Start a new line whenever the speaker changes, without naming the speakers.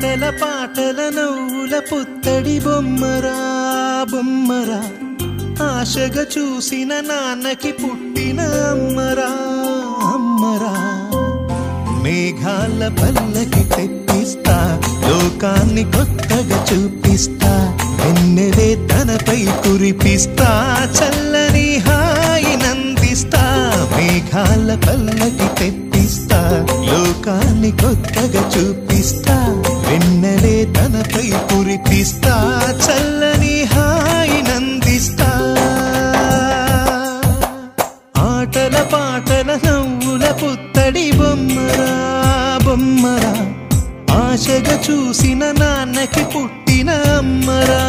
ఆటల పాటల నవ్వుల పుత్తడి బొమ్మరా బొమ్మరా ఆశగా చూసిన నాన్నకి పుట్టిన అమ్మరా అమ్మరా మేఘాల పల్లకి తెప్పిస్తా లోకాన్ని కొత్తగా చూపిస్తా వెన్నెలే తనపై కురిపిస్తా చల్లని హాయి నందిస్తా మేఘాల పల్లకి తెప్పిస్తా లోకాన్ని కొత్తగా చూపిస్తా వెన్నెలే తనపై కురిపిస్తా చల్లని హాయి నందిస్తా ఆటల పాటల నవ్వుల పుత్తడి బొమ్మరా బొమ్మరా ఆశగా చూసిన నాన్నకి పుట్టిన అమ్మరా